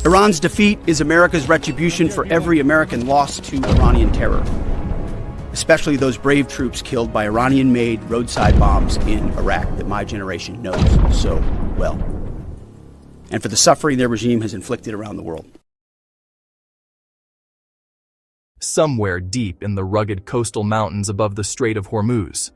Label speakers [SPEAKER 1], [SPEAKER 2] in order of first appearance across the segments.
[SPEAKER 1] Iran's defeat is America's retribution for every American loss to Iranian terror, especially those brave troops killed by Iranian-made roadside bombs in Iraq that my generation knows so well, and for the suffering their regime has inflicted around the world.
[SPEAKER 2] Somewhere deep in the rugged coastal mountains above the Strait of Hormuz,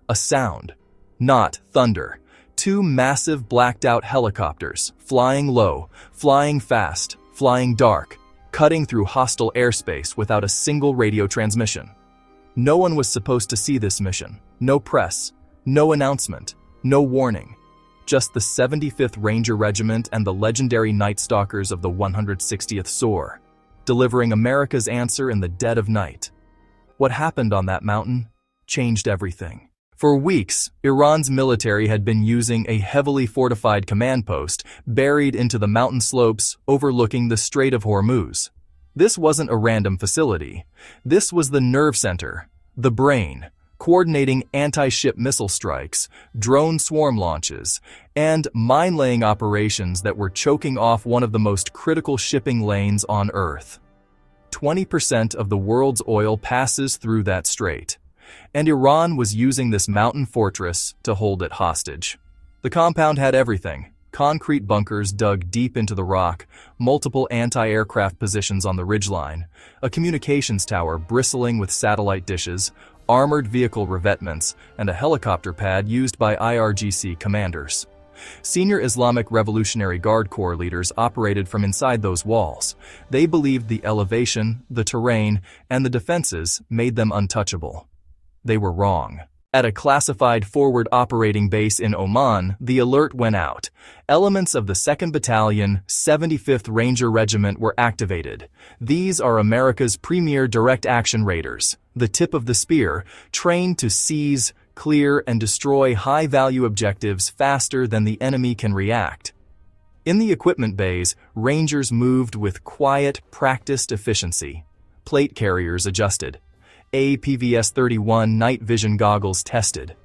[SPEAKER 2] a sound, not thunder. Two massive blacked-out helicopters, flying low, flying fast, flying dark, cutting through hostile airspace without a single radio transmission. No one was supposed to see this mission. No press, no announcement, no warning. Just the 75th Ranger Regiment and the legendary Night Stalkers of the 160th SOAR, delivering America's answer in the dead of night. What happened on that mountain changed everything. For weeks, Iran's military had been using a heavily fortified command post buried into the mountain slopes overlooking the Strait of Hormuz. This wasn't a random facility. This was the nerve center, the brain, coordinating anti-ship missile strikes, drone swarm launches, and mine-laying operations that were choking off one of the most critical shipping lanes on Earth. 20% of the world's oil passes through that strait, and Iran was using this mountain fortress to hold it hostage. The compound had everything: concrete bunkers dug deep into the rock, multiple anti-aircraft positions on the ridgeline, a communications tower bristling with satellite dishes, armored vehicle revetments, and a helicopter pad used by IRGC commanders. Senior Islamic Revolutionary Guard Corps leaders operated from inside those walls. They believed the elevation, the terrain, and the defenses made them untouchable. They were wrong. At a classified forward operating base in Oman, the alert went out. Elements of the 2nd Battalion, 75th Ranger Regiment were activated. These are America's premier direct action raiders, the tip of the spear, trained to seize, clear, and destroy high-value objectives faster than the enemy can react. In the equipment bays, Rangers moved with quiet, practiced efficiency. Plate carriers adjusted. APVS-31 night vision goggles tested.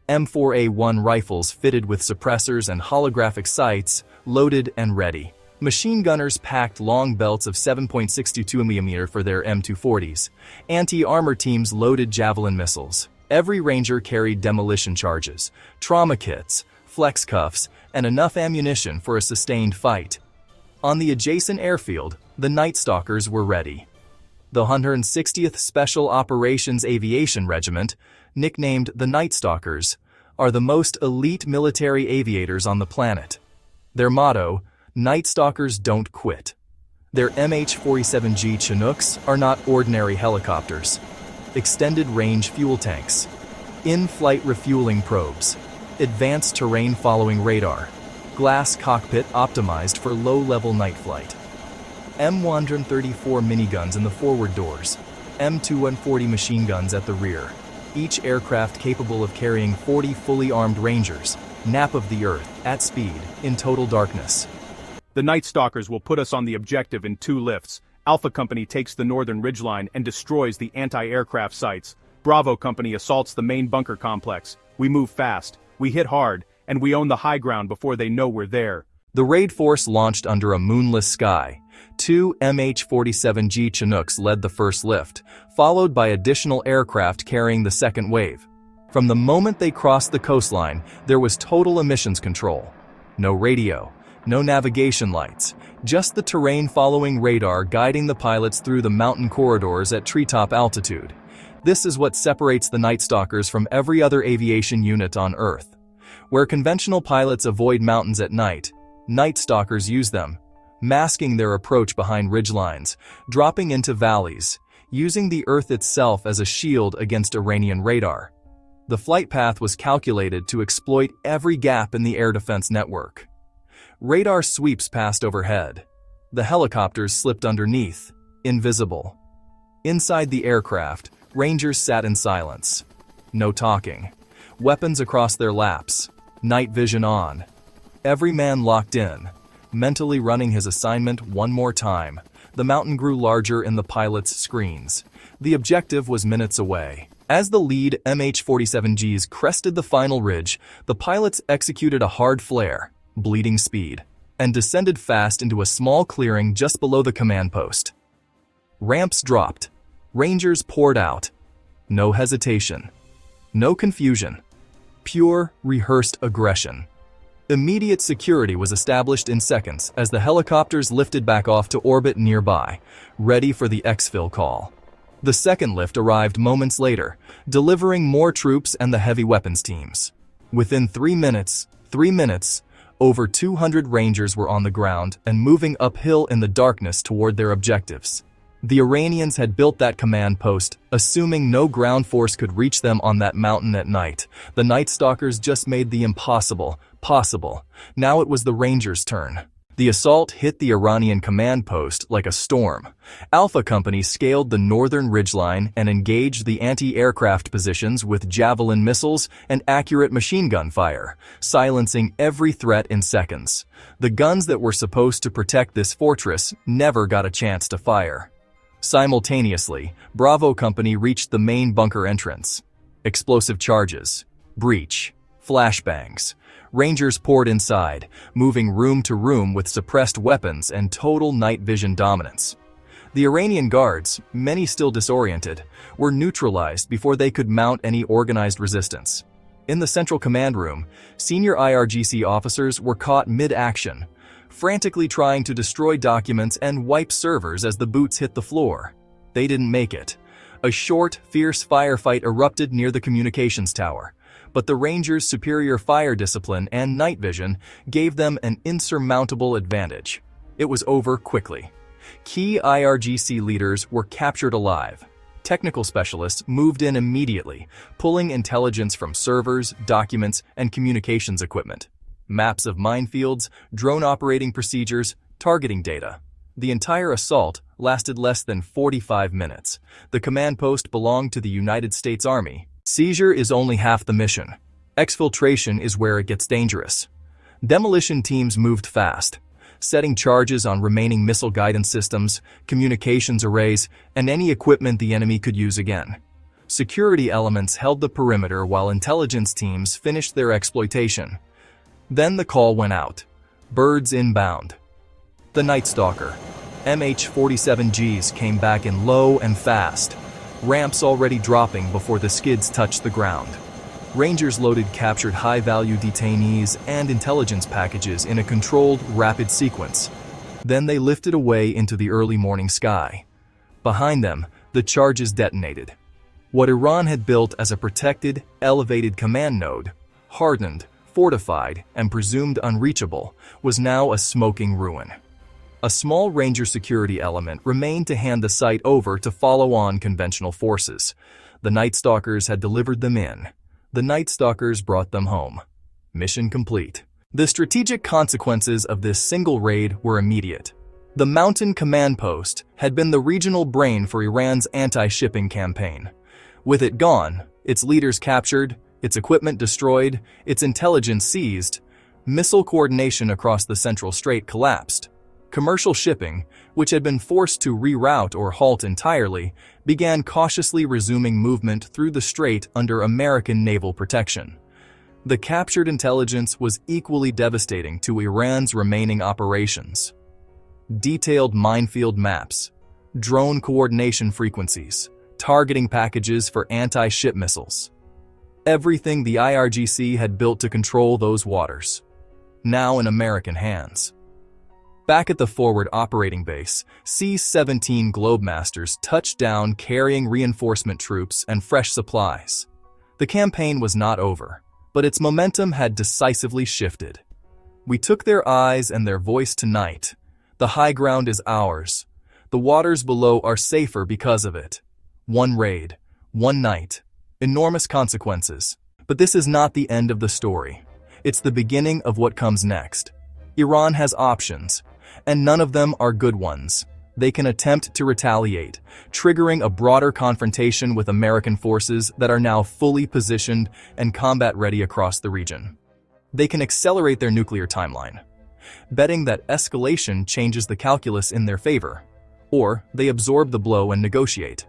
[SPEAKER 2] M4A1 rifles fitted with suppressors and holographic sights, loaded and ready. Machine gunners packed long belts of 7.62mm for their M240s. Anti-armor teams loaded Javelin missiles. Every Ranger carried demolition charges, trauma kits, flex cuffs, and enough ammunition for a sustained fight. On the adjacent airfield, the Night Stalkers were ready. The 160th Special Operations Aviation Regiment, nicknamed the Night Stalkers, are the most elite military aviators on the planet. Their motto, Night Stalkers don't quit. Their MH-47G Chinooks are not ordinary helicopters. Extended-range fuel tanks, in-flight refueling probes, advanced terrain-following radar, glass cockpit optimized for low-level night flight. M134 miniguns in the forward doors, M240 machine guns at the rear, each aircraft capable of carrying 40 fully armed Rangers, nap of the Earth, at speed, in total darkness.
[SPEAKER 3] The Night Stalkers will put us on the objective in 2 lifts. Alpha Company takes the northern ridgeline and destroys the anti-aircraft sites. Bravo Company assaults the main bunker complex. We move fast, we hit hard, and we own the high ground before they know we're there.
[SPEAKER 2] The raid force launched under a moonless sky. 2 MH-47G Chinooks led the first lift, followed by additional aircraft carrying the second wave. From the moment they crossed the coastline, there was total emissions control. No radio, no navigation lights, just the terrain-following radar guiding the pilots through the mountain corridors at treetop altitude. This is what separates the Night Stalkers from every other aviation unit on Earth. Where conventional pilots avoid mountains at night, Night Stalkers use them, masking their approach behind ridgelines, dropping into valleys, using the Earth itself as a shield against Iranian radar. The flight path was calculated to exploit every gap in the air defense network. Radar sweeps passed overhead. The helicopters slipped underneath, invisible. Inside the aircraft, Rangers sat in silence. No talking. Weapons across their laps. Night vision on. Every man locked in, mentally running his assignment one more time. The mountain grew larger in the pilot's screens. The objective was minutes away. As the lead MH-47Gs crested the final ridge, the pilots executed a hard flare, bleeding speed. and descended fast into a small clearing just below the command post. Ramps dropped. Rangers poured out. No hesitation. No confusion. Pure, rehearsed aggression. Immediate security was established in seconds as the helicopters lifted back off to orbit nearby, ready for the exfil call. The second lift arrived moments later, delivering more troops and the heavy weapons teams. Within 3 minutes, over 200 Rangers were on the ground and moving uphill in the darkness toward their objectives. The Iranians had built that command post, assuming no ground force could reach them on that mountain at night. The Night Stalkers just made the impossible possible. Now it was the Rangers' turn. The assault hit the Iranian command post like a storm. Alpha Company scaled the northern ridgeline and engaged the anti-aircraft positions with Javelin missiles and accurate machine gun fire, silencing every threat in seconds. The guns that were supposed to protect this fortress never got a chance to fire. Simultaneously, Bravo Company reached the main bunker entrance. Explosive charges, breach, flashbangs. Rangers poured inside, moving room to room with suppressed weapons and total night vision dominance. The Iranian guards, many still disoriented, were neutralized before they could mount any organized resistance. In the central command room, senior IRGC officers were caught mid-action, frantically trying to destroy documents and wipe servers as the boots hit the floor. They didn't make it. A short, fierce firefight erupted near the communications tower, but the Rangers' superior fire discipline and night vision gave them an insurmountable advantage. It was over quickly. Key IRGC leaders were captured alive. Technical specialists moved in immediately, pulling intelligence from servers, documents, and communications equipment. Maps of minefields, drone operating procedures, targeting data. The entire assault lasted less than 45 minutes. The command post belonged to the United States Army. Seizure is only half the mission. Exfiltration is where it gets dangerous. Demolition teams moved fast, setting charges on remaining missile guidance systems, communications arrays, and any equipment the enemy could use again. Security elements held the perimeter while intelligence teams finished their exploitation. Then the call went out. Birds inbound. The Night Stalker, MH-47Gs came back in low and fast, ramps already dropping before the skids touched the ground. Rangers loaded captured high-value detainees and intelligence packages in a controlled, rapid sequence. Then they lifted away into the early morning sky. Behind them, the charges detonated. What Iran had built as a protected, elevated command node, hardened, fortified, and presumed unreachable, was now a smoking ruin. A small Ranger security element remained to hand the site over to follow-on conventional forces. The Night Stalkers had delivered them in. The Night Stalkers brought them home. Mission complete. The strategic consequences of this single raid were immediate. The Mountain Command Post had been the regional brain for Iran's anti-shipping campaign. With it gone, its leaders captured, its equipment destroyed, its intelligence seized, missile coordination across the Central Strait collapsed. Commercial shipping, which had been forced to reroute or halt entirely, began cautiously resuming movement through the strait under American naval protection. The captured intelligence was equally devastating to Iran's remaining operations. Detailed minefield maps, drone coordination frequencies, targeting packages for anti-ship missiles. Everything the IRGC had built to control those waters, now in American hands. Back at the forward operating base, C-17 Globemasters touched down carrying reinforcement troops and fresh supplies. The campaign was not over, but its momentum had decisively shifted. We took their eyes and their voice tonight. The high ground is ours. The waters below are safer because of it. One raid, one night, enormous consequences. But this is not the end of the story. It's the beginning of what comes next. Iran has options, and none of them are good ones. They can attempt to retaliate, triggering a broader confrontation with American forces that are now fully positioned and combat-ready across the region. They can accelerate their nuclear timeline, betting that escalation changes the calculus in their favor, or they absorb the blow and negotiate,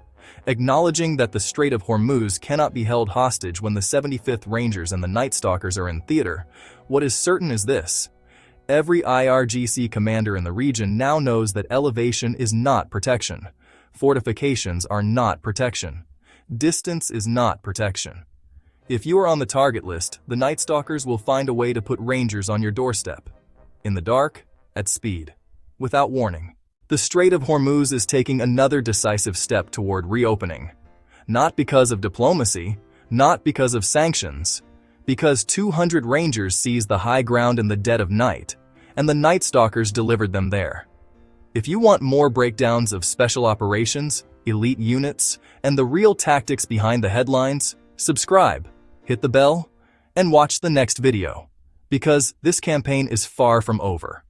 [SPEAKER 2] acknowledging that the Strait of Hormuz cannot be held hostage when the 75th Rangers and the Night Stalkers are in theater. What is certain is this: Every IRGC commander in the region now knows that elevation is not protection. Fortifications are not protection. Distance is not protection. If you are on the target list, the Night Stalkers will find a way to put Rangers on your doorstep. In the dark, at speed, without warning. The Strait of Hormuz is taking another decisive step toward reopening. Not because of diplomacy, not because of sanctions, because 200 Rangers seized the high ground in the dead of night, and the Night Stalkers delivered them there. If you want more breakdowns of special operations, elite units, and the real tactics behind the headlines, subscribe, hit the bell, and watch the next video, because this campaign is far from over.